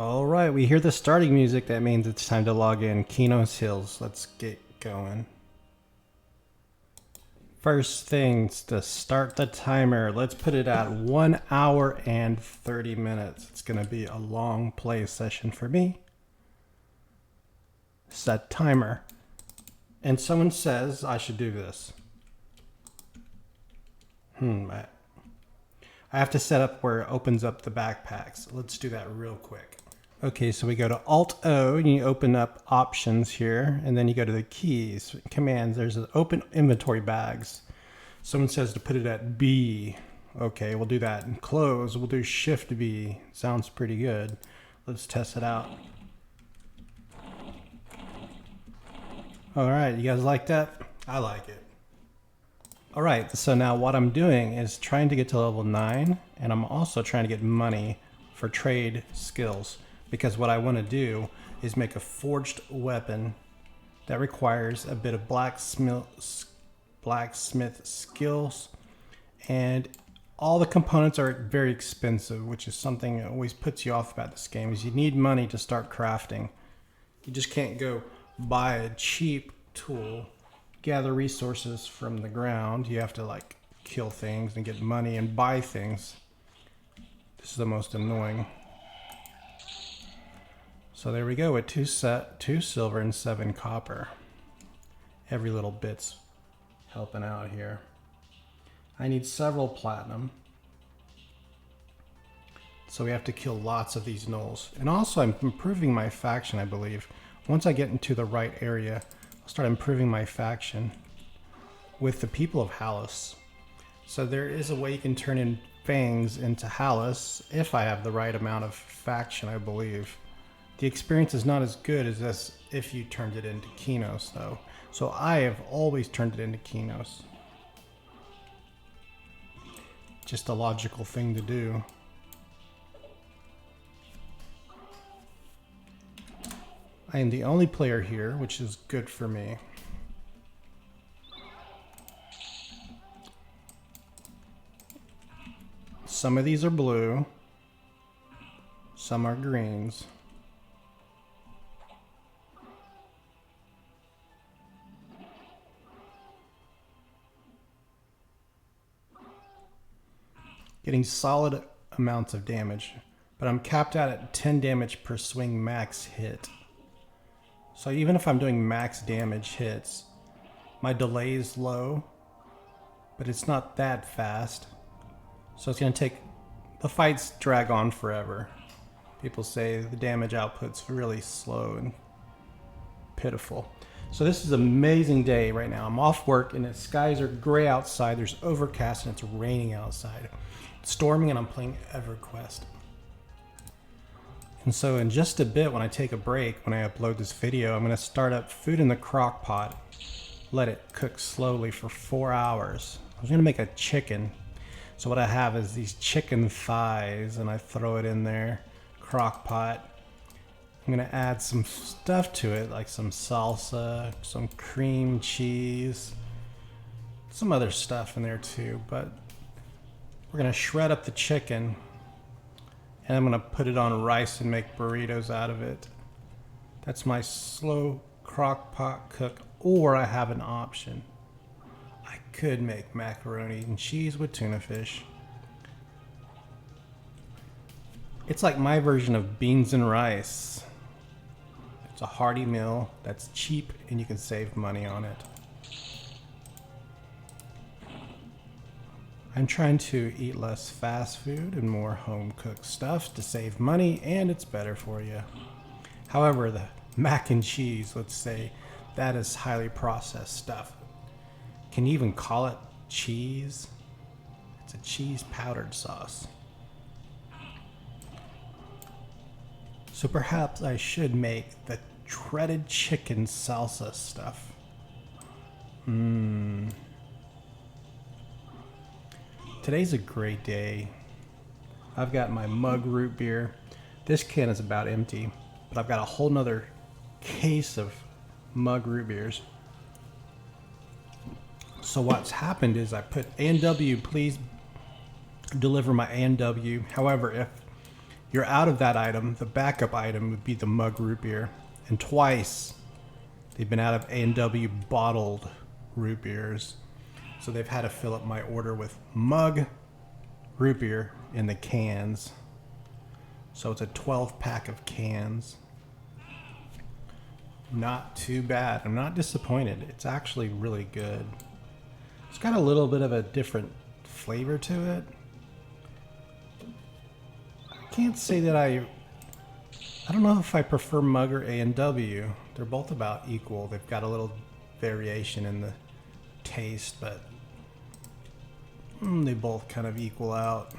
All right, we hear the starting music. That means it's time to log in. Qeynos Hills. Let's get going. First things to start the timer. Let's put it at 1 hour and 30 minutes. It's going to be a long play session for me. Set timer. And someone says I should do this. I have to set up where it opens up the backpacks. Let's do that real quick. Okay, so we go to Alt-O and you open up options here, and then you go to the keys, commands. There's an open inventory bags. Someone says to put it at B. Okay, we'll do that. And close, we'll do Shift B. Sounds pretty good. Let's test it out. All right, you guys like that? I like it. All right, so now what I'm doing is trying to get to level 9, and I'm also trying to get money for trade skills, because what I want to do is make a forged weapon that requires a bit of blacksmith skills, and all the components are very expensive, which is something that always puts you off about this game, is you need money to start crafting. You just can't go buy a cheap tool, gather resources from the ground. You have to like kill things and get money and buy things. This is the most annoying. So there we go with 2 silver and 7 copper. Every little bit's helping out here. I need several platinum. So we have to kill lots of these gnolls. And also I'm improving my faction, I believe. Once I get into the right area, I'll start improving my faction with the people of Hallis. So there is a way you can turn in fangs into Hallis if I have the right amount of faction, I believe. The experience is not as good as if you turned it into Qeynos, though. So I have always turned it into Qeynos. Just a logical thing to do. I am the only player here, which is good for me. Some of these are blue, some are greens. Getting solid amounts of damage, but I'm capped out at 10 damage per swing max hit. So even if I'm doing max damage hits, my delay is low, but it's not that fast. So it's going to take, the fights drag on forever. People say the damage output's really slow and pitiful. So this is an amazing day right now. I'm off work and the skies are gray outside. There's overcast and it's raining outside. It's storming and I'm playing Everquest. And so in just a bit, when I take a break, when I upload this video, I'm going to start up food in the crock pot, let it cook slowly for 4 hours. I was going to make a chicken. So what I have is these chicken thighs and I throw it in there, crock pot. I'm going to add some stuff to it, like some salsa, some cream cheese, some other stuff in there too, but we're going to shred up the chicken. And I'm going to put it on rice and make burritos out of it. That's my slow crock pot cook. Or I have an option. I could make macaroni and cheese with tuna fish. It's like my version of beans and rice. It's a hearty meal that's cheap and you can save money on it. I'm trying to eat less fast food and more home-cooked stuff to save money, and it's better for you. However, the mac and cheese, let's say, that is highly processed stuff. Can you even call it cheese? It's a cheese powdered sauce. So perhaps I should make the shredded chicken salsa stuff. Today's a great day. I've got my mug root beer. This can is about empty, but I've got a whole nother case of mug root beers. So what's happened is I put A&W, please deliver my A&W. However, you're out of that item, the backup item would be the mug root beer. And twice they've been out of A&W bottled root beers. So they've had to fill up my order with mug root beer in the cans. So it's a 12 pack of cans. Not too bad. I'm not disappointed. It's actually really good. It's got a little bit of a different flavor to it. I can't say that I don't know if I prefer mug or A&W. They're both about equal. They've got a little variation in the taste, but they both kind of equal out.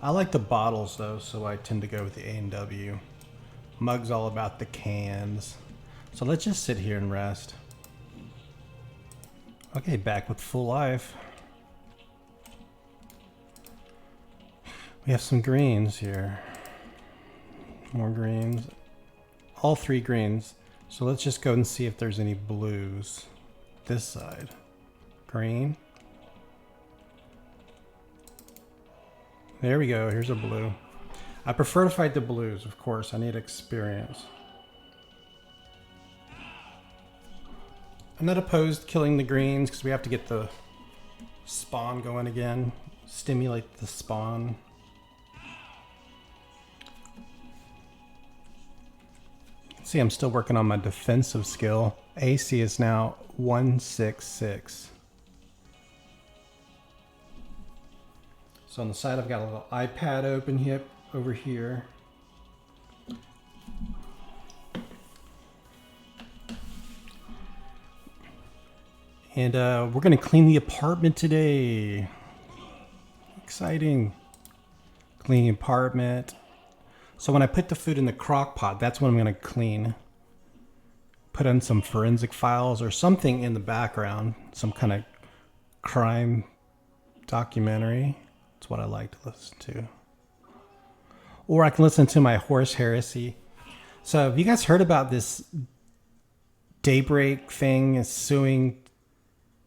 I like the bottles though, so I tend to go with the A&W. Mug's all about the cans. So let's just sit here and rest. Okay, back with full life. We have some greens here. More greens. All 3 greens. So let's just go and see if there's any blues. This side. Green. There we go. Here's a blue. I prefer to fight the blues, of course. I need experience. I'm not opposed to killing the greens because we have to get the spawn going again. Stimulate the spawn. See, I'm still working on my defensive skill. AC is now 166. So on the side, I've got a little iPad open here, over here. And we're going to clean the apartment today. Exciting. Clean the apartment. So when I put the food in the crock pot, that's when I'm going to clean. Put in some forensic files or something in the background. Some kind of crime documentary. That's what I like to listen to. Or I can listen to my horse heresy. So have you guys heard about this Daybreak thing is suing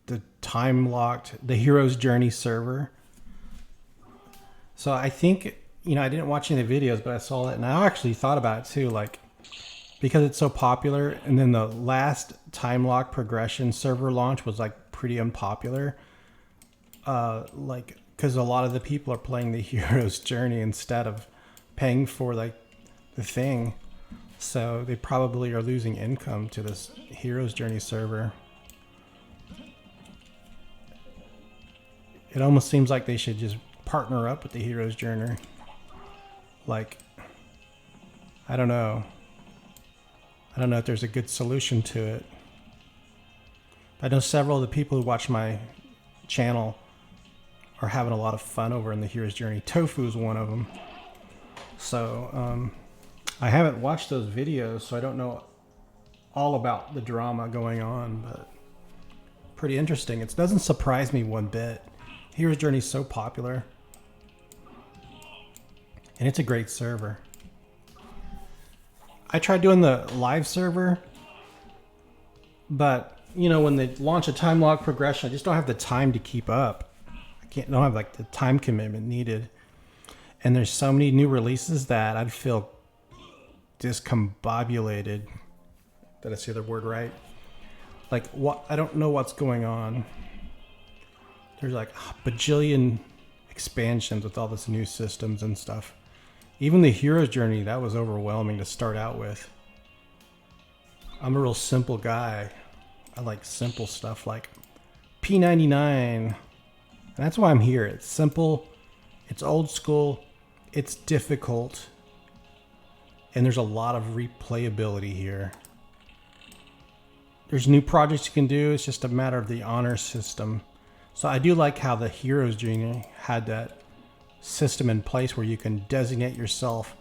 the the Hero's Journey server? So I think, I didn't watch any of the videos, but I saw it and I actually thought about it too, like, because it's so popular. And then the last time lock progression server launch was like pretty unpopular. Because a lot of the people are playing the Hero's Journey instead of paying for like the thing. So they probably are losing income to this Hero's Journey server. It almost seems like they should just partner up with the Hero's Journey. Like, I don't know if there's a good solution to it. I know several of the people who watch my channel are having a lot of fun over in the Hero's Journey. Tofu is one of them. So I haven't watched those videos, so I don't know all about the drama going on, but pretty interesting. It doesn't surprise me one bit. Hero's Journey is so popular. And it's a great server. I tried doing the live server, but when they launch a time log progression, I just don't have the time to keep up. Don't have like the time commitment needed. And there's so many new releases that I'd feel discombobulated. Did I say the word right? Like, what? I don't know what's going on. There's like a bajillion expansions with all this new systems and stuff. Even the Hero's Journey, that was overwhelming to start out with. I'm a real simple guy. I like simple stuff like P99. And that's why I'm here. It's simple. It's old school. It's difficult. And there's a lot of replayability here. There's new projects you can do. It's just a matter of the honor system. So I do like how the Hero's Journey had that system in place where you can designate yourself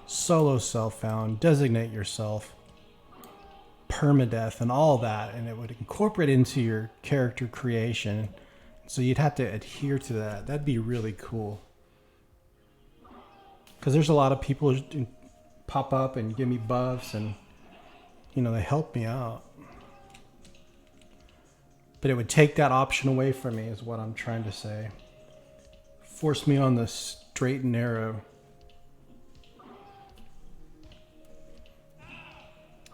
solo self-found, designate yourself permadeath and all that, and it would incorporate into your character creation. So you'd have to adhere to that. That'd be really cool. Because there's a lot of people who pop up and give me buffs and, they help me out. But it would take that option away from me is what I'm trying to say. Force me on the straight and narrow.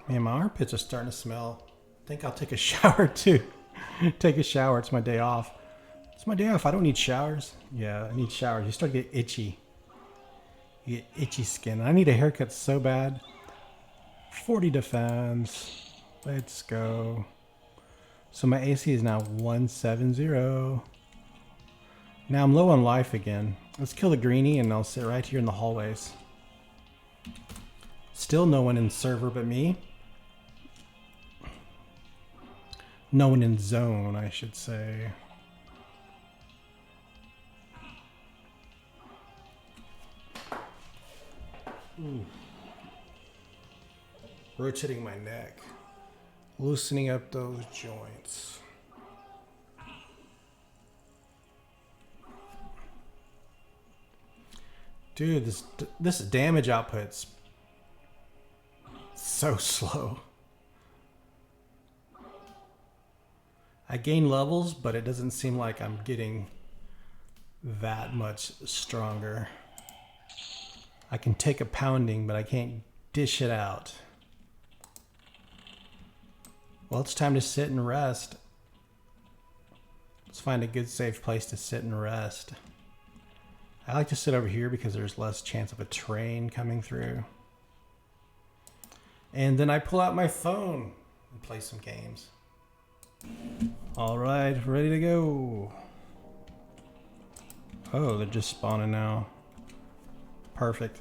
Man, my armpits are starting to smell. I think I'll take a shower too. Take a shower. It's my day off. It's my day off. I don't need showers. Yeah, I need showers. You start to get itchy. You get itchy skin. I need a haircut so bad. 40 defense. Let's go. So my AC is now 170. Now I'm low on life again. Let's kill the greenie and I'll sit right here in the hallways. Still no one in server but me. No one in zone, I should say. Ooh. Rotating my neck. Loosening up those joints. Dude, this damage output's so slow. I gain levels, but it doesn't seem like I'm getting that much stronger. I can take a pounding, but I can't dish it out. Well, it's time to sit and rest. Let's find a good safe place to sit and rest. I like to sit over here because there's less chance of a train coming through. And then I pull out my phone and play some games. All right, ready to go. Oh, they're just spawning now. Perfect.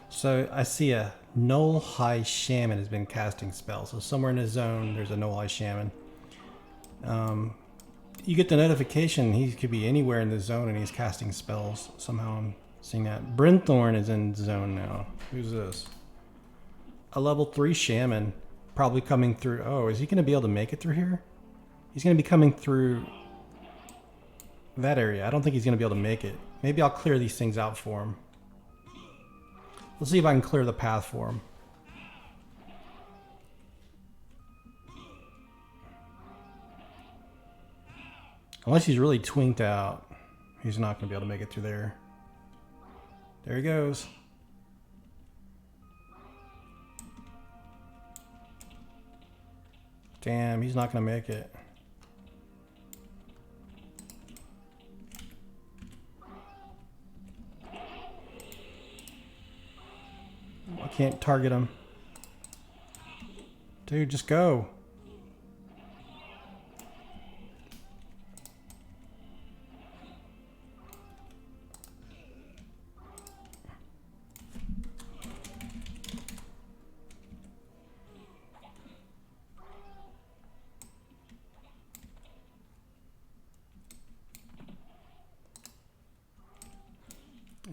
So I see a Null High Shaman has been casting spells. So somewhere in the zone, there's a Null High Shaman. You get the notification he could be anywhere in the zone and he's casting spells. Somehow I'm seeing that. Brinthorn is in zone now. Who's this? A level 3 Shaman. Probably coming through. Oh, is he going to be able to make it through here? He's going to be coming through that area. I don't think he's going to be able to make it. Maybe I'll clear these things out for him. Let's see if I can clear the path for him. Unless he's really twinked out, he's not going to be able to make it through there. There he goes. Damn, he's not going to make it. I can't target him. Dude, just go.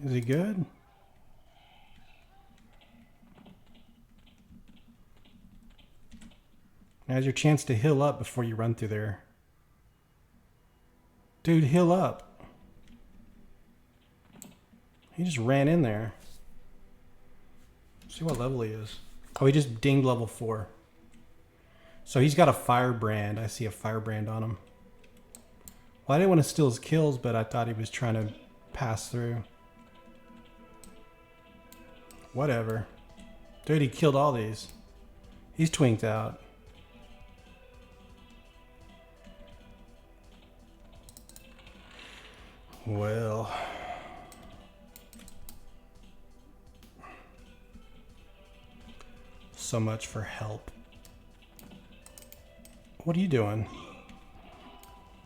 Is he good? Now's your chance to heal up before you run through there. Dude, heal up. He just ran in there. Let's see what level he is. Oh, he just dinged level 4. So he's got a firebrand. I see a firebrand on him. Well, I didn't want to steal his kills, but I thought he was trying to pass through. Whatever. Dude, he killed all these. He's twinked out. Well. So much for help. What are you doing?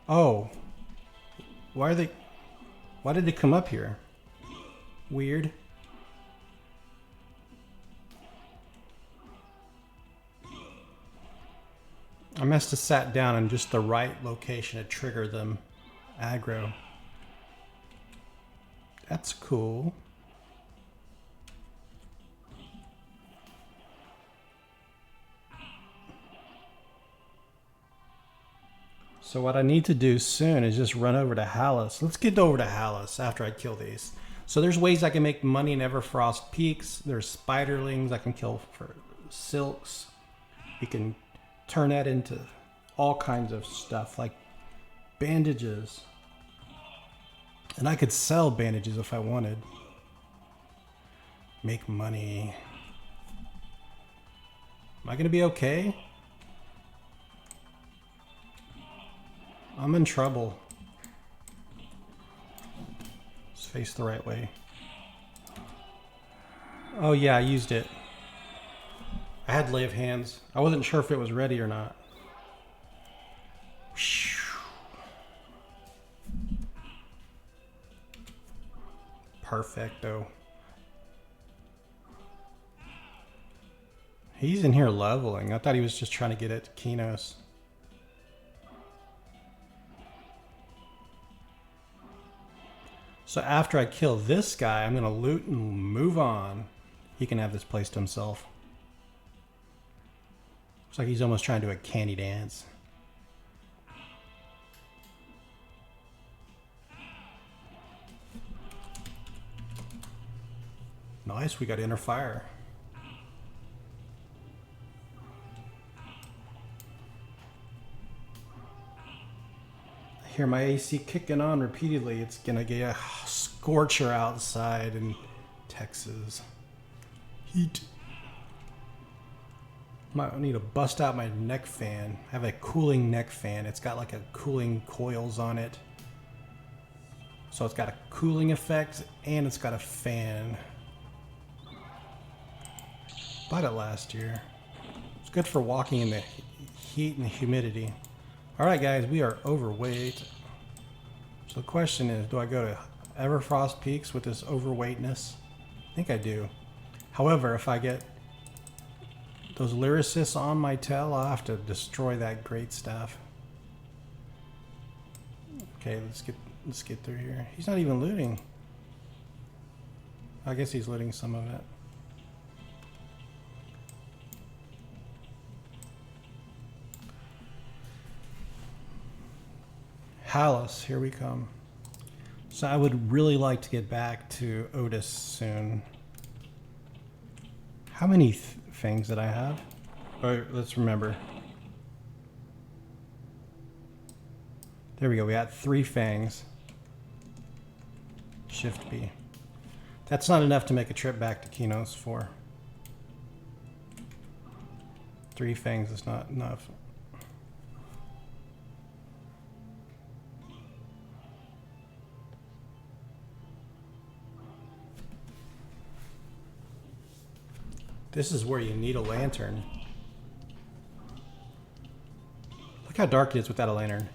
Oh. Why did they come up here? Weird. I must have sat down in just the right location to trigger them aggro. That's cool. So what I need to do soon is just run over to Hallis. Let's get over to Hallis after I kill these. So there's ways I can make money in Everfrost Peaks. There's spiderlings I can kill for silks. You can turn that into all kinds of stuff like bandages. And I could sell bandages if I wanted. Make money. Am I gonna be okay? I'm in trouble. Let's face the right way. Oh yeah, I used it. I had lay of hands. I wasn't sure if it was ready or not. Perfecto. He's in here leveling. I thought he was just trying to get at Qeynos. So after I kill this guy, I'm going to loot and move on. He can have this place to himself. Looks like he's almost trying to do a candy dance. Nice, we got inner fire. I hear my AC kicking on repeatedly. It's gonna get a scorcher outside in Texas. Heat. Might need to bust out my neck fan. I have a cooling neck fan. It's got like a cooling coils on it. So it's got a cooling effect and it's got a fan. Bought it last year. It's good for walking in the heat and humidity. Alright guys, we are overweight. So the question is, do I go to Everfrost Peaks with this overweightness? I think I do. However, if I get those lyricists on my tail, I'll have to destroy that great stuff. Okay, let's get through here. He's not even looting. I guess he's looting some of it. Hallis, here we come. So I would really like to get back to Otis soon. How many fangs did I have? All right, let's remember. There we go, we got 3 fangs. Shift B. That's not enough to make a trip back to Qeynos for. 3 fangs is not enough. This is where you need a lantern. Look how dark it is without a lantern.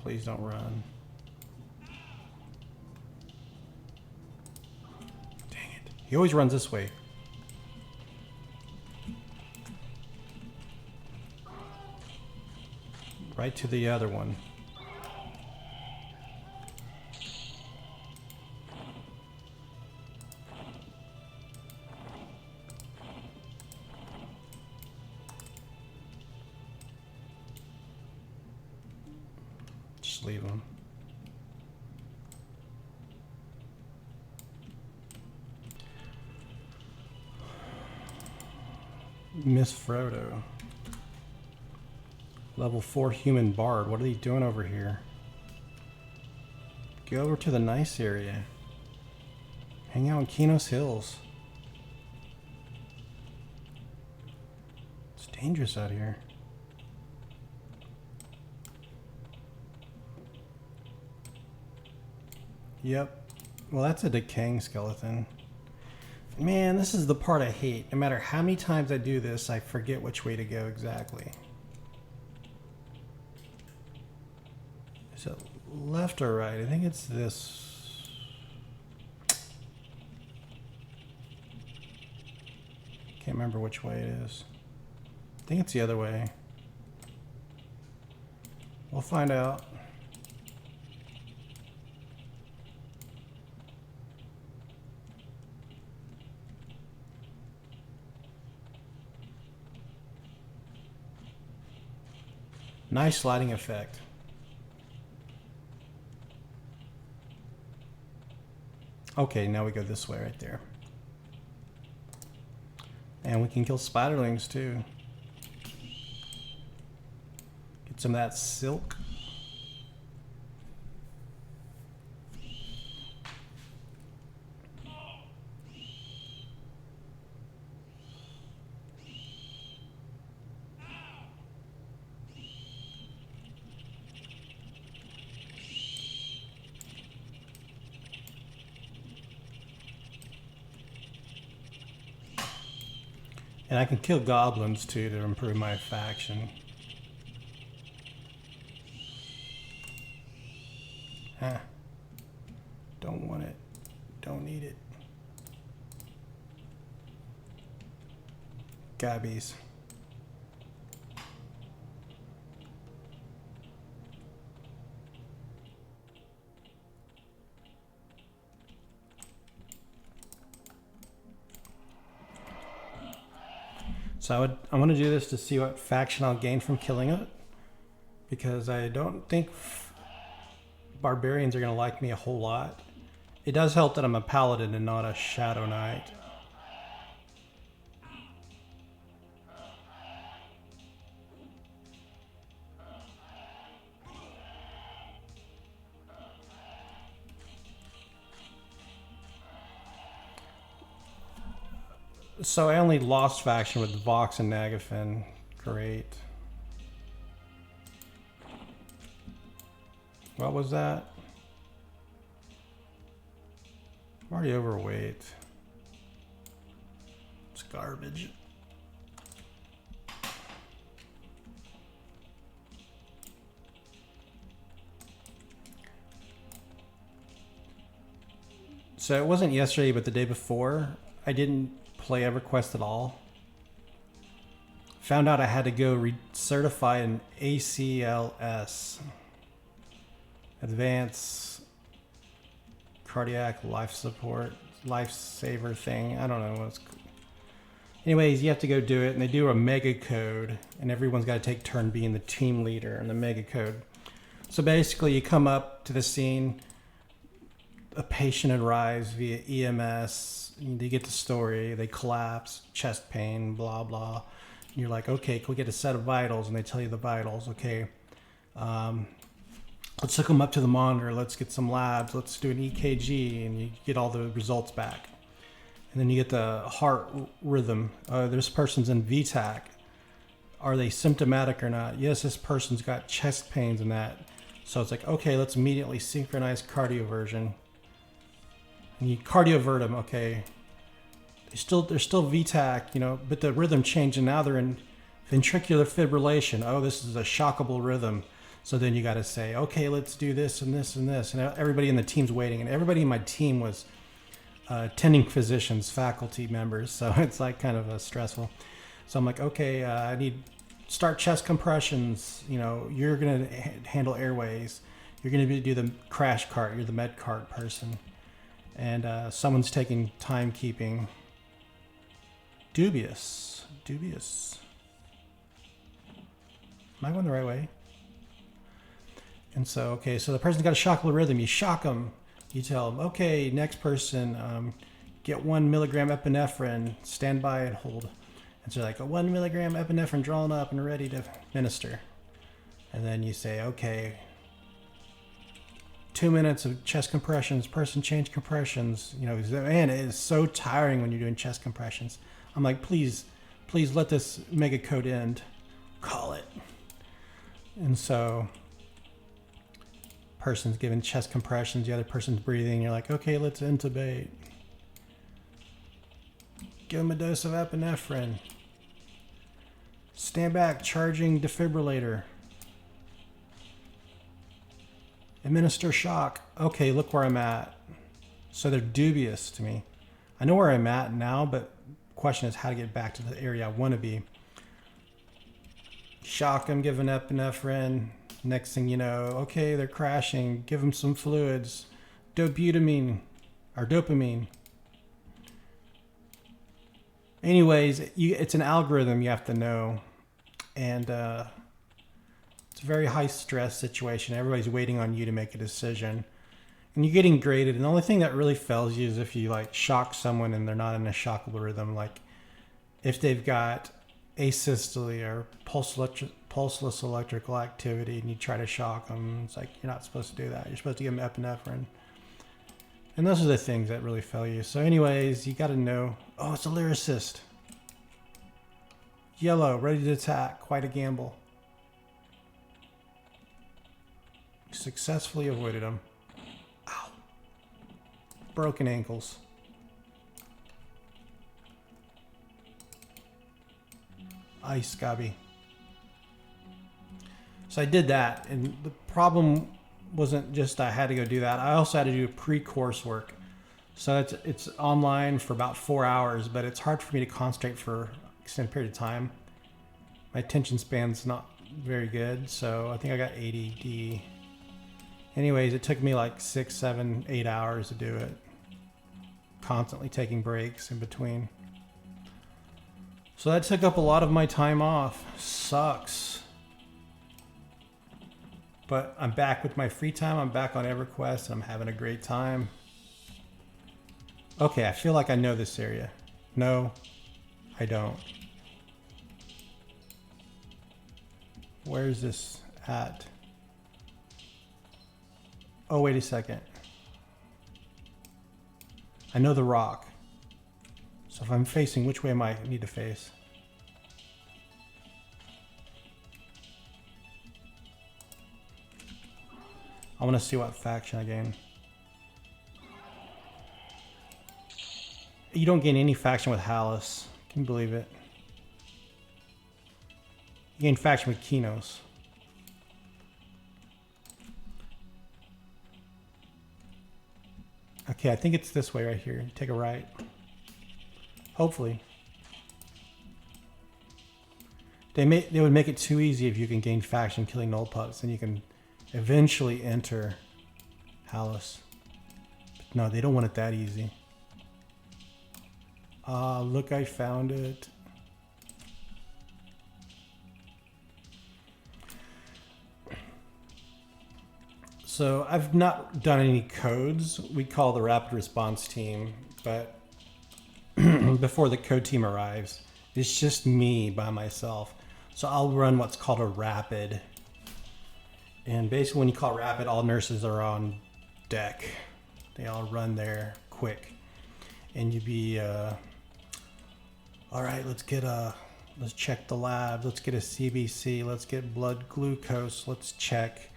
Please don't run. Dang it. He always runs this way. Right to the other one. Leave him. Miss Frodo. Level 4 human bard. What are they doing over here? Go over to the nice area. Hang out in Qeynos Hills. It's dangerous out here. Yep. Well, that's a decaying skeleton. Man, this is the part I hate. No matter how many times I do this, I forget which way to go exactly. Is it left or right? I think it's this. Can't remember which way it is. I think it's the other way. We'll find out. Nice sliding effect. Okay, now we go this way right there. And we can kill spiderlings too. Get some of that silk. And I can kill goblins too to improve my faction. Huh. Don't want it. Don't need it. Gabbies. So I want to do this to see what faction I'll gain from killing it, because I don't think barbarians are going to like me a whole lot. It does help that I'm a paladin and not a shadow knight. So I only lost faction with Vox and Nagafin. Great. What was that? I'm already overweight. It's garbage. So it wasn't yesterday, but the day before, I didn't play Everquest at all. Found out I had to go recertify an ACLS, Advanced Cardiac Life Support, Lifesaver thing. I don't know what's. Anyways, you have to go do it, and they do a mega code, and everyone's got to take turn being the team leader in the mega code. So basically, you come up to the scene, a patient arrives via EMS. You get the story, they collapse, chest pain, blah, blah. And you're like, okay, can we get a set of vitals? And they tell you the vitals. Okay, let's hook them up to the monitor. Let's get some labs. Let's do an EKG, and you get all the results back. And then you get the heart rhythm. This person's in VTAC. Are they symptomatic or not? Yes, this person's got chest pains and that. So it's like, okay, let's immediately synchronize cardioversion. And you cardiovert them, okay. They're still VTAC, you know, but the rhythm changed, and now they're in ventricular fibrillation. Oh, this is a shockable rhythm. So then you got to say, okay, let's do this and this and this. And everybody in the team's waiting. And everybody in my team was attending physicians, faculty members. So it's like kind of stressful. So I'm like, okay, I need start chest compressions. You know, you're going to handle airways. You're going to do the crash cart. You're the med cart person. And someone's taking timekeeping. Dubious. Am I going the right way? And so, okay, so the person's got a shockable rhythm. You shock them. You tell them, okay, next person, get 1 milligram epinephrine, stand by and hold. And so like a 1 milligram epinephrine drawn up and ready to administer. And then you say, okay, 2 minutes of chest compressions, person change compressions. You know, man, it is so tiring when you're doing chest compressions. I'm like, please let this mega code end. Call it. And so, person's giving chest compressions, the other person's breathing. You're like, okay, let's intubate. Give them a dose of epinephrine. Stand back, charging defibrillator. Administer shock. Okay, look where I'm at. So they're dubious to me. I know where I'm at now, but the question is how to get back to the area I want to be. Shock them, give them epinephrine. Next thing you know, okay, they're crashing. Give them some fluids. Dopamine. Anyways, it's an algorithm you have to know. And it's a very high stress situation. Everybody's waiting on you to make a decision. And you're getting graded. And the only thing that really fails you is if you like shock someone and they're not in a shockable rhythm. Like if they've got asystole or pulseless electrical activity and you try to shock them, it's like you're not supposed to do that. You're supposed to give them epinephrine. And those are the things that really fail you. So anyways, you got to know, oh, it's a lyricist. Yellow, ready to attack. Quite a gamble. Successfully avoided him. Ow. Broken ankles. ice gobby. So I did that, and the problem wasn't just I had to go do that. I also had to do pre-course work. So it's online for about 4 hours, but it's hard for me to concentrate for an extended period of time. My attention span's not very good, so I think I got ADD. Anyways, it took me like 6, 7, 8 hours to do it. Constantly taking breaks in between. So that took up a lot of my time off. Sucks. But I'm back with my free time. I'm back on Everquest and I'm having a great time. Okay, I feel like I know this area. No, I don't. Where's this at? Oh, wait a second. I know the rock. So if I'm facing, which way am I need to face? I want to see what faction I gain. You don't gain any faction with Hallis. Can you believe it? You gain faction with Qeynos. Okay, I think it's this way right here. You take a right. Hopefully. They would make it too easy if you can gain faction killing null pups, and you can eventually enter Hallis. But no, they don't want it that easy. Ah, look, I found it. So I've not done any codes. We call the rapid response team, but before the code team arrives, it's just me by myself. So I'll run what's called a rapid. And basically when you call rapid, all nurses are on deck. They all run there quick. And you'd be, all right, let's check the lab. Let's get a CBC. Let's get blood glucose. Let's check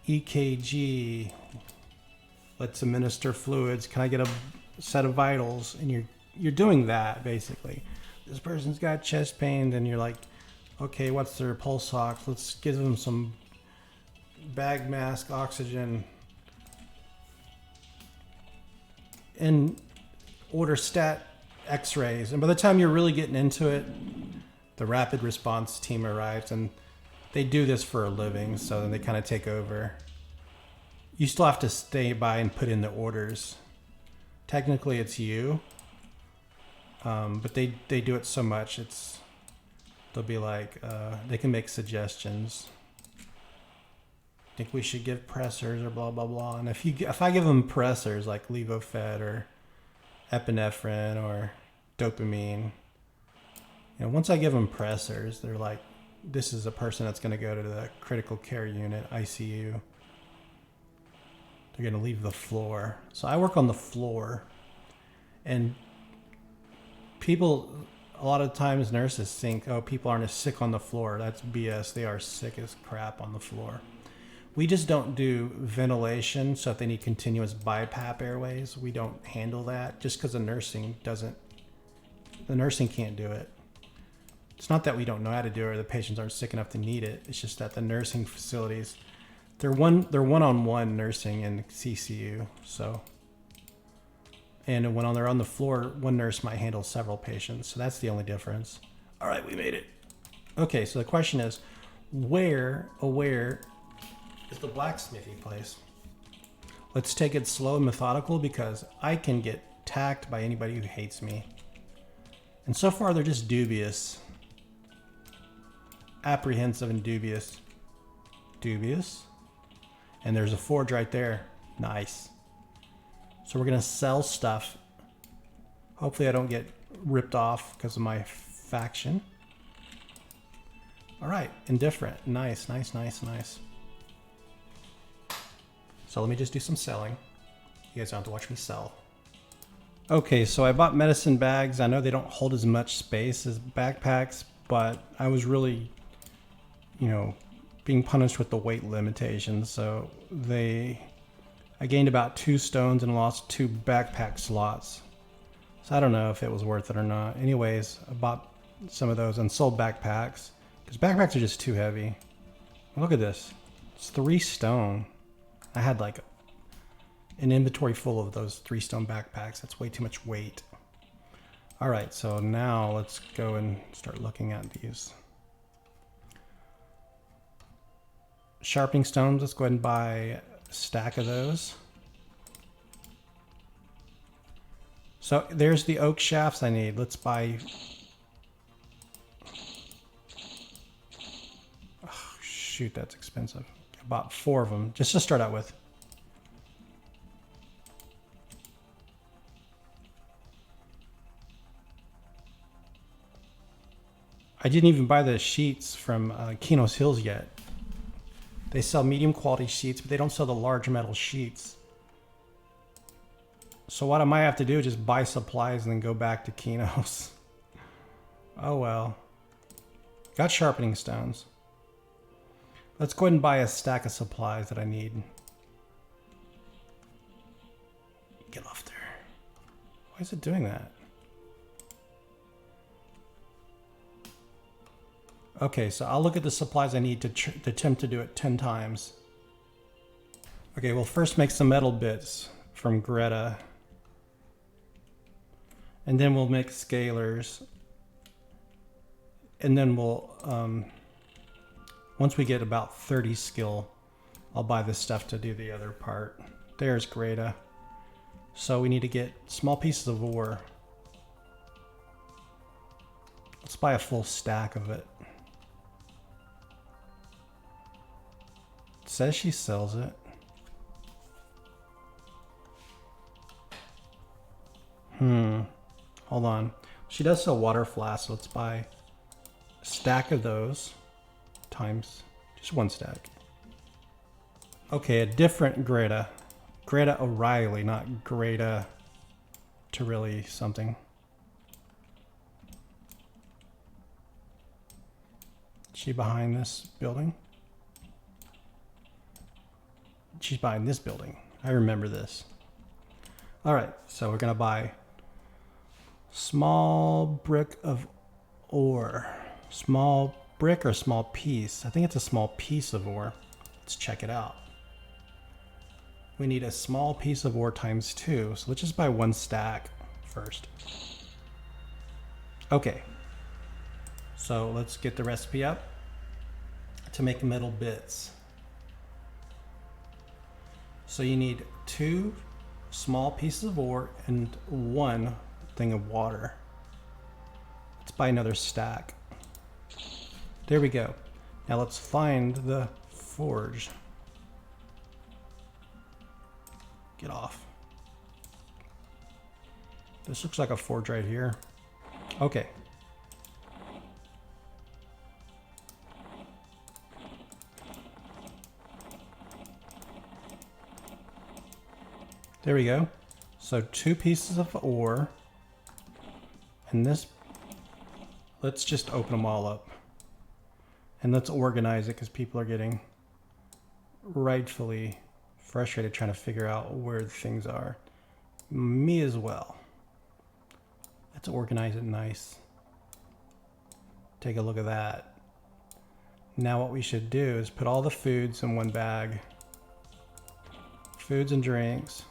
EKG. Let's administer fluids. Can I get a set of vitals? And you're doing that basically. This person's got chest pain, and you're like, okay, what's their pulse ox? Let's give them some bag mask oxygen and order stat x-rays. And by the time you're really getting into it, the rapid response team arrives, and they do this for a living, so then they kind of take over. You still have to stay by and put in the orders. Technically it's you, but they do it so much, they'll be like, they can make suggestions. Think we should give pressors or blah blah blah. And if I give them pressors like levofed or epinephrine or dopamine, once I give them pressors, they're like, this is a person that's going to go to the critical care unit, ICU. They're going to leave the floor. So I work on the floor, and people, a lot of times nurses think, oh, people aren't as sick on the floor. That's BS. They are sick as crap on the floor. We just don't do ventilation, so if they need continuous BiPAP airways, we don't handle that just because the nursing can't do it. It's not that we don't know how to do it or the patients aren't sick enough to need it. It's just that the nursing facilities, they're one-on-one nursing in CCU. So, and when they're on the floor, one nurse might handle several patients. So that's the only difference. All right, we made it. Okay, so the question is, where is the blacksmithing place? Let's take it slow and methodical because I can get attacked by anybody who hates me. And so far, they're just dubious. Apprehensive and dubious. Dubious. And there's a forge right there. Nice. So we're going to sell stuff. Hopefully I don't get ripped off because of my faction. All right. Indifferent. Nice, nice, nice, nice. So let me just do some selling. You guys don't have to watch me sell. Okay, so I bought medicine bags. I know they don't hold as much space as backpacks, but I was really, being punished with the weight limitations. So I gained about 2 stones and lost 2 backpack slots. So I don't know if it was worth it or not. Anyways, I bought some of those unsold backpacks. Because backpacks are just too heavy. Look at this. It's 3 stone. I had like an inventory full of those 3 stone backpacks. That's way too much weight. Alright, so now let's go and start looking at these. Sharpening stones, let's go ahead and buy a stack of those. So there's the oak shafts I need. Let's buy... Oh, shoot, that's expensive. I bought 4 of them, just to start out with. I didn't even buy the sheets from Qeynos Hills yet. They sell medium quality sheets, but they don't sell the large metal sheets. So what I might have to do is just buy supplies and then go back to Qeynos. Oh well. Got sharpening stones. Let's go ahead and buy a stack of supplies that I need. Get off there. Why is it doing that? Okay, so I'll look at the supplies I need to attempt to do it 10 times. Okay, we'll first make some metal bits from Greta. And then we'll make scalers. And then we'll, once we get about 30 skill, I'll buy the stuff to do the other part. There's Greta. So we need to get small pieces of ore. Let's buy a full stack of it. It says she sells it. Hold on. She does sell water flasks, so let's buy a stack of those times just 1 stack. Okay, a different Greta. Greta O'Reilly, not Greta to really something. Is she behind this building? She's behind this building. I remember this. All right, so we're gonna buy small brick of ore. Small brick or small piece? I think it's a small piece of ore. Let's check it out. We need a small piece of ore times 2. So let's just buy 1 stack first. Okay. So let's get the recipe up to make metal bits. So you need 2 small pieces of ore and 1 thing of water. Let's buy another stack. There we go. Now let's find the forge. Get off. This looks like a forge right here. Okay. There we go. So 2 pieces of ore. And this, let's just open them all up. And let's organize it because people are getting rightfully frustrated trying to figure out where things are. Me as well. Let's organize it nice. Take a look at that. Now what we should do is put all the foods in 1 bag. Foods and drinks.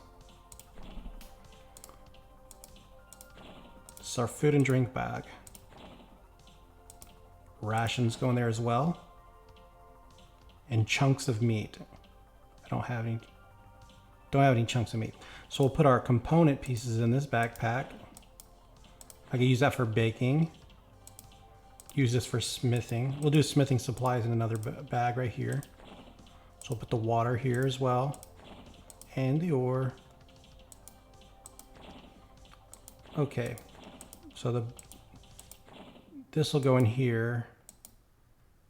This is our food and drink bag. Rations go in there as well. And chunks of meat. I don't have any chunks of meat. So we'll put our component pieces in this backpack. I can use that for baking. Use this for smithing. We'll do smithing supplies in another bag right here. So we'll put the water here as well. And the ore. Okay. So this will go in here.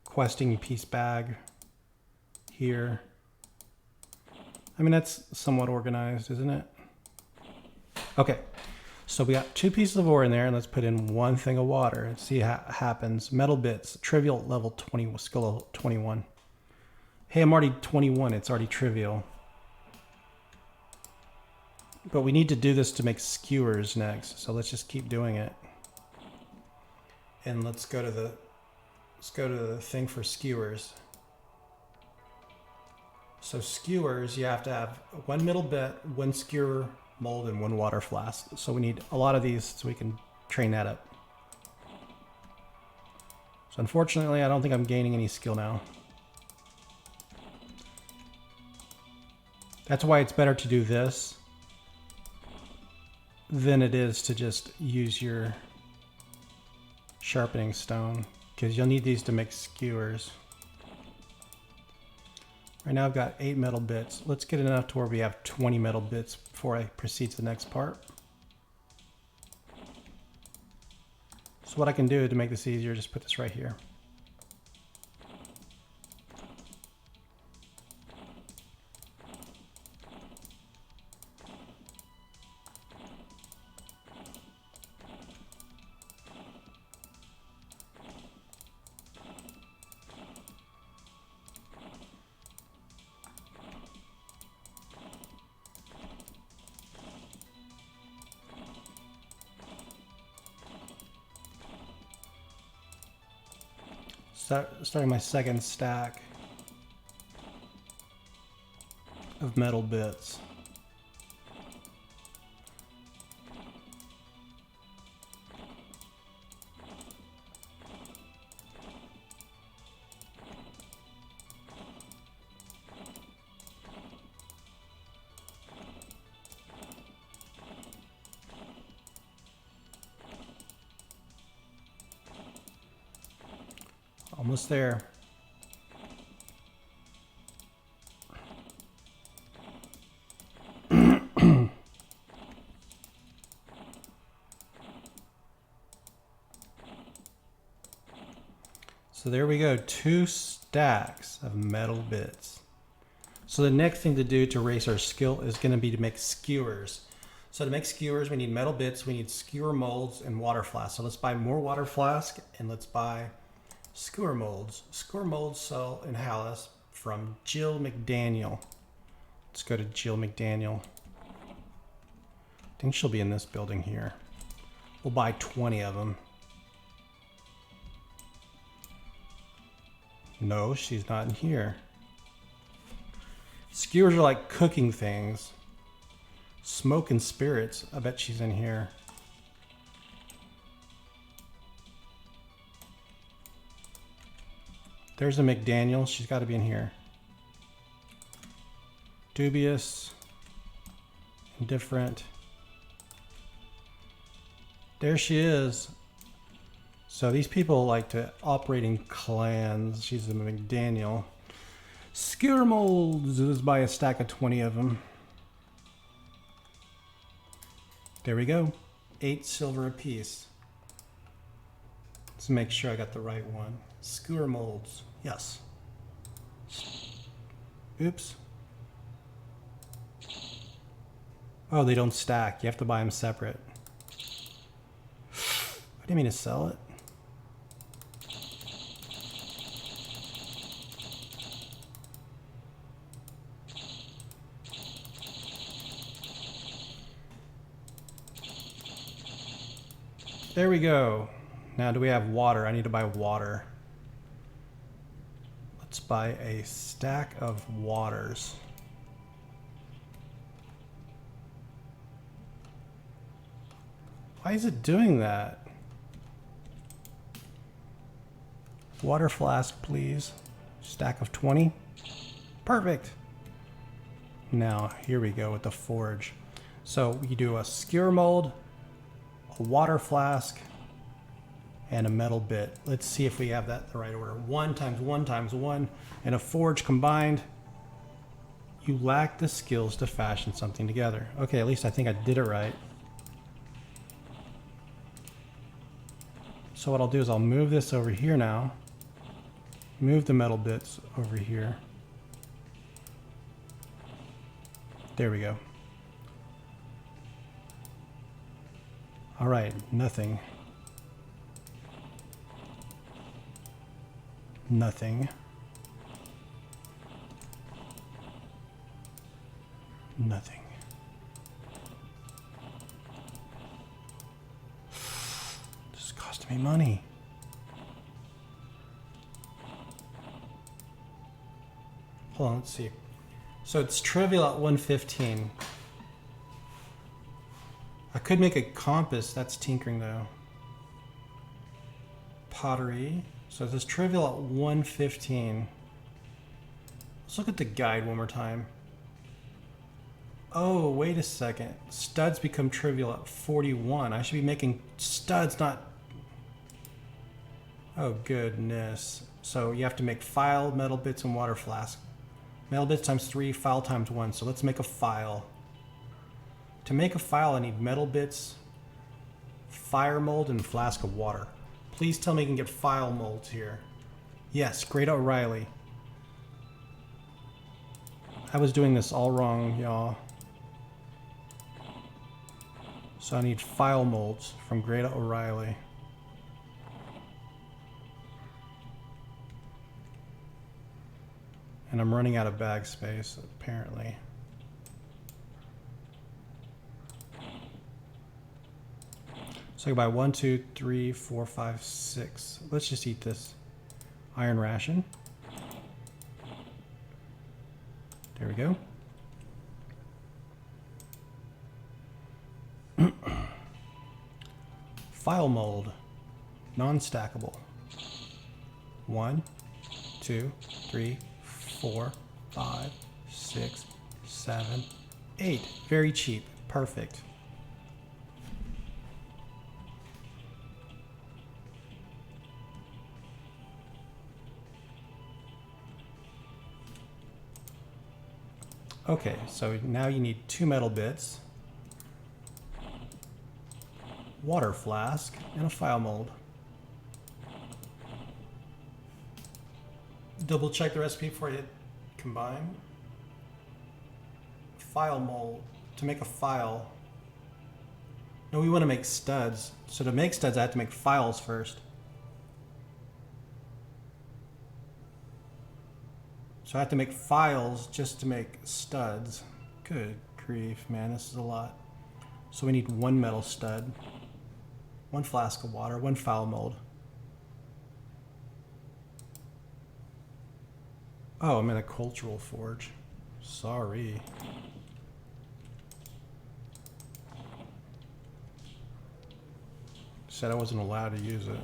Questing piece bag here. I mean, that's somewhat organized, isn't it? Okay, so we got 2 pieces of ore in there, and let's put in 1 thing of water and see how it happens. Metal bits, trivial level 20, skill level 21. Hey, I'm already 21, it's already trivial. But we need to do this to make skewers next, so let's just keep doing it. And let's go to the thing for skewers. So skewers, you have to have one middle bit, one skewer mold, and one water flask. So we need a lot of these so we can train that up. So unfortunately, I don't think I'm gaining any skill now. That's why it's better to do this than it is to just use your sharpening stone, because you'll need these to make skewers. Right now I've got 8 metal bits. Let's get enough to where we have 20 metal bits before I proceed to the next part. So what I can do to make this easier, just put this right here. Starting my second stack of metal bits. Almost there. So there we go, 2 stacks of metal bits. So the next thing to do to raise our skill is going to be to make skewers. So to make skewers, we need metal bits, we need skewer molds, and water flasks. So let's buy more water flask, and let's buy skewer molds. Skewer molds sell in Hallis from Jill McDaniel. Let's go to Jill McDaniel. I think she'll be in this building here. We'll buy 20 of them. No, she's not in here. Skewers are like cooking things. Smoke and spirits. I bet she's in here. There's a McDaniel. She's got to be in here. Dubious. Indifferent. There she is. So these people like to operate in clans. She's a McDaniel. Skewer molds. Let's buy a stack of 20 of them. There we go. 8 silver apiece. Let's make sure I got the right one. Skewer molds. Yes. Oops. Oh, they don't stack. You have to buy them separate. I didn't mean to sell it. There we go. Now, do we have water? I need to buy water. Let's buy a stack of waters. Why is it doing that? Water flask, please. Stack of 20. Perfect. Now, here we go with the forge. So you do a skewer mold, a water flask, and a metal bit. Let's see if we have that in the right order. 1 times 1 times 1 and a forge combined. You lack the skills to fashion something together. Okay, at least I think I did it right. So what I'll do is I'll move this over here now. Move the metal bits over here. There we go. All right, nothing. Nothing. Nothing. This is costing me money. Hold on, let's see. So it's trivial at 115. I could make a compass. That's tinkering though. Pottery. So this trivial at 115. Let's look at the guide one more time. Oh, wait a second. Studs become trivial at 41. I should be making studs, not... Oh, goodness. So you have to make file, metal bits, and water flask. Metal bits times 3, file times 1. So let's make a file. To make a file, I need metal bits, fire mold, and a flask of water. Please tell me you can get file molds here. Yes, Great O'Reilly. I was doing this all wrong, y'all. So I need file molds from Great O'Reilly. And I'm running out of bag space, apparently. So I can buy 1, 2, 3, 4, 5, 6. Let's just eat this iron ration. There we go. File mold, non-stackable. 1, 2, 3, 4, 5, 6, 7, 8. Very cheap. Perfect. Okay, so now you need 2 metal bits, water flask, and a file mold. Double check the recipe before you hit combine. File mold, to make a file. No, we want to make studs. So to make studs, I have to make files first. So I have to make files just to make studs. Good grief, man, this is a lot. So we need 1 metal stud, 1 flask of water, 1 file mold. Oh, I'm in a cultural forge. Sorry. Said I wasn't allowed to use it.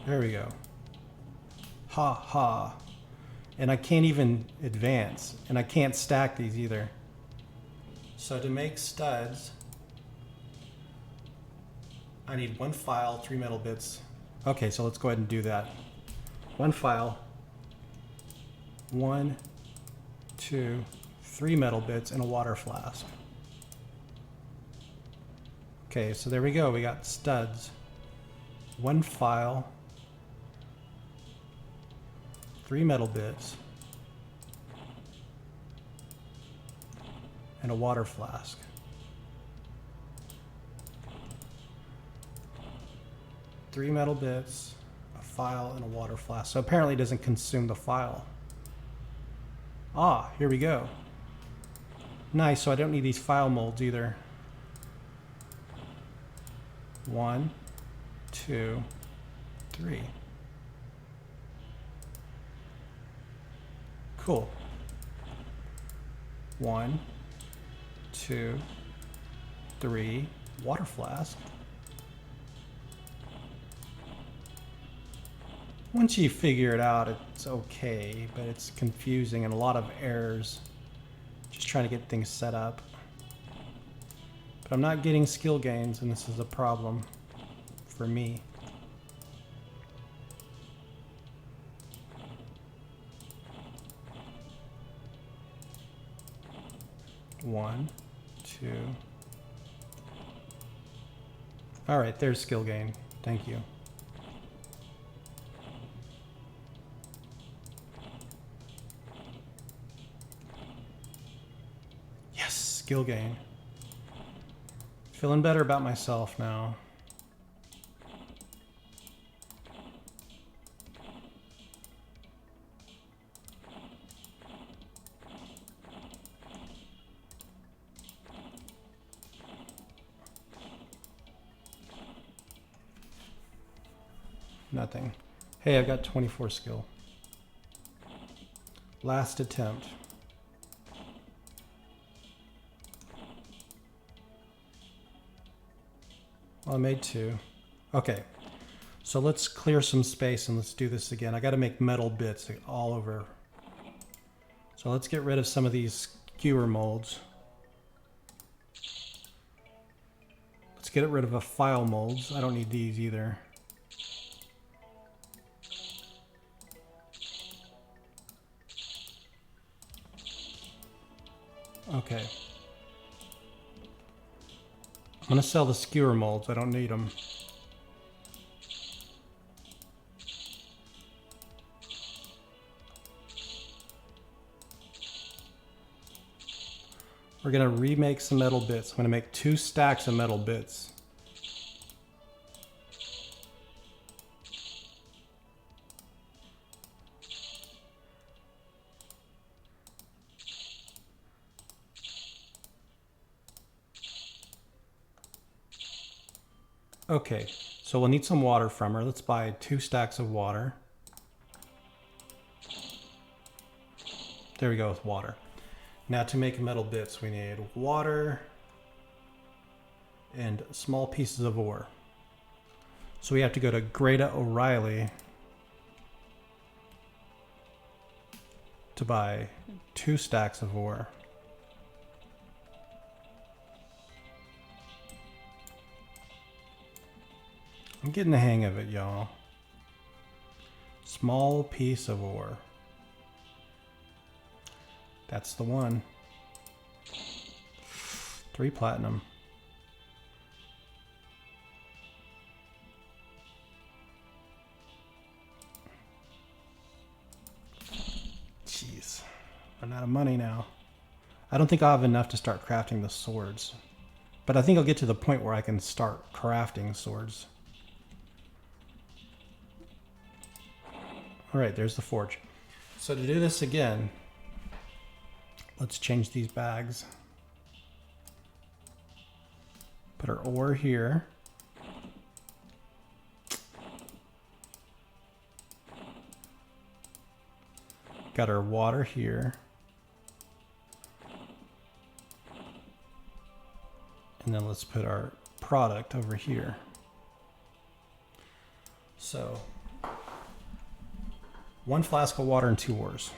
There we go. Ha ha. And I can't even advance. And I can't stack these either. So to make studs, I need 1 file, 3 metal bits. Okay, so let's go ahead and do that. 1 file, 1, 2, 3 metal bits, and a water flask. Okay, so there we go. We got studs. 1 file, 3 metal bits, and a water flask. Three metal bits, a file, and a water flask. So apparently it doesn't consume the file. Ah, here we go. Nice, so I don't need these file molds either. 1, 2, 3. Cool. 1, 2, 3, water flask. Once you figure it out, it's okay, but it's confusing and a lot of errors. Just trying to get things set up. But I'm not getting skill gains, and this is a problem for me. One, 2. All right, there's skill gain. Thank you. Yes, skill gain. Feeling better about myself now. Nothing. Hey, I've got 24 skill. Last attempt. Well, I made 2. Okay. So let's clear some space and let's do this again. I got to make metal bits all over. So let's get rid of some of these skewer molds. Let's get rid of the file molds. I don't need these either. Okay. I'm going to sell the skewer molds. I don't need them. We're going to remake some metal bits. I'm going to make 2 stacks of metal bits. Okay, so we'll need some water from her. Let's buy 2 stacks of water. There we go with water. Now to make metal bits, we need water and small pieces of ore. So we have to go to Greta O'Reilly to buy 2 stacks of ore. I'm getting the hang of it, y'all. Small piece of ore. That's the one. 3 platinum. Jeez. I'm out of money now. I don't think I'll have enough to start crafting the swords. But I think I'll get to the point where I can start crafting swords. Alright, there's the forge. So to do this again, let's change these bags. Put our ore here. Got our water here. And then let's put our product over here. So 1 flask of water and 2 ores.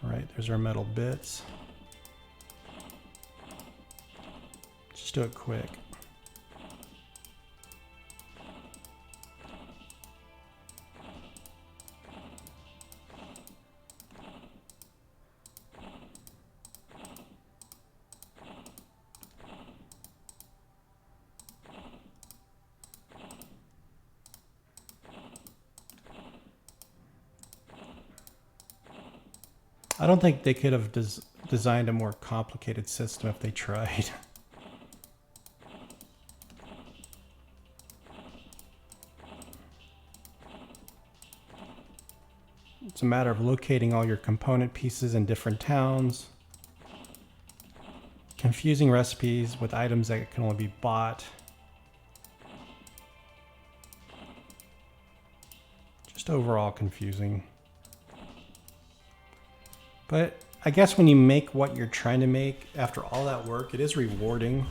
All right, there's our metal bits. Just do it quick. I don't think they could have designed a more complicated system if they tried. It's a matter of locating all your component pieces in different towns, confusing recipes with items that can only be bought. Just overall confusing. But I guess when you make what you're trying to make, after all that work, it is rewarding.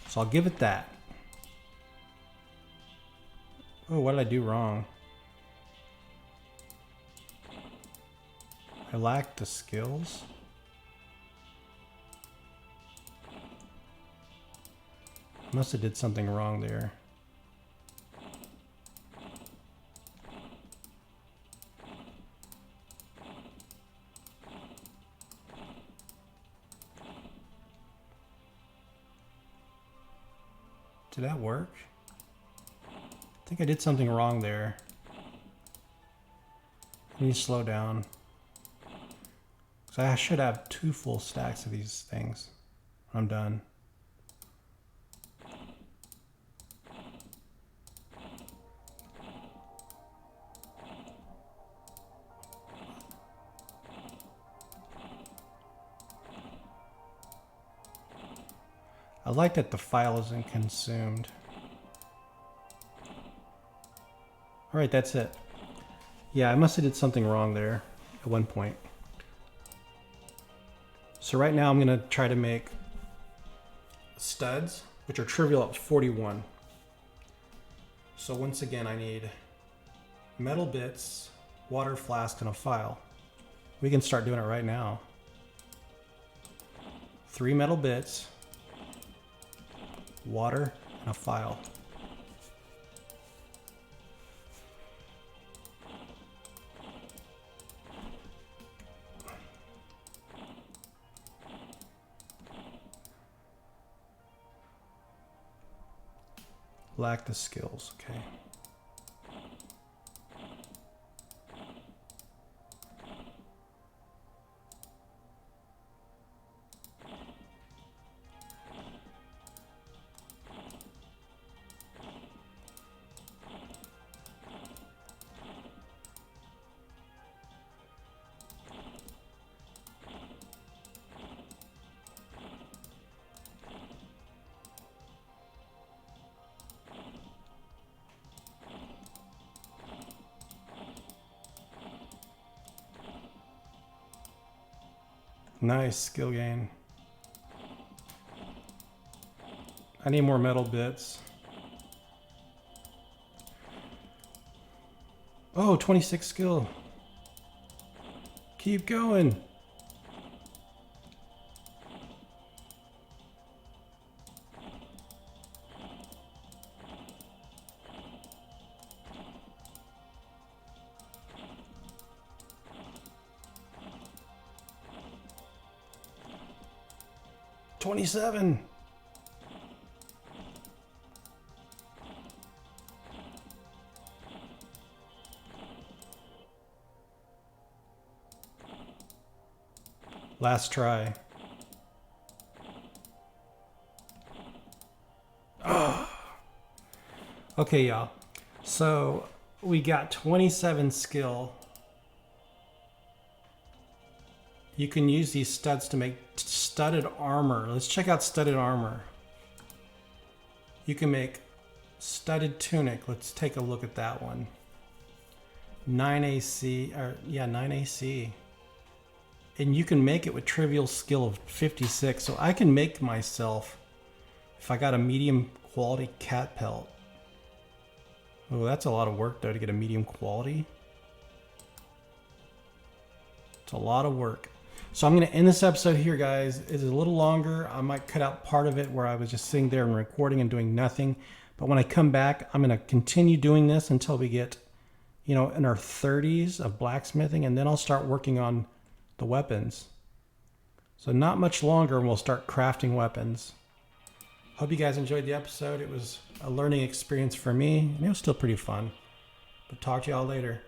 So I'll give it that. Oh, what did I do wrong? I lacked the skills. Must have did something wrong there. Did that work? I think I did something wrong there. I need to slow down. So I should have 2 full stacks of these things. I'm done. I like that the file isn't consumed. All right, that's it. Yeah, I must have did something wrong there at one point. So right now I'm gonna try to make studs, which are trivial at 41. So once again, I need metal bits, water flask, and a file. We can start doing it right now. 3 metal bits, water, and a file. Lack the skills, okay. Nice skill gain. I need more metal bits. Oh, 26 skill. Keep going. $27. Last try. Oh. Okay, y'all. So we got 27 skill. You can use these studs to make studded armor. Let's check out studded armor. You can make studded tunic. Let's take a look at that one. 9 AC, or yeah, 9 AC. And you can make it with trivial skill of 56. So I can make myself, if I got a medium quality cat pelt. Oh, that's a lot of work though to get a medium quality. It's a lot of work. So I'm going to end this episode here, guys. It's a little longer. I might cut out part of it where I was just sitting there and recording and doing nothing. But when I come back, I'm going to continue doing this until we get, you know, in our 30s of blacksmithing. And then I'll start working on the weapons. So not much longer and we'll start crafting weapons. Hope you guys enjoyed the episode. It was a learning experience for me. And it was still pretty fun. But talk to y'all later.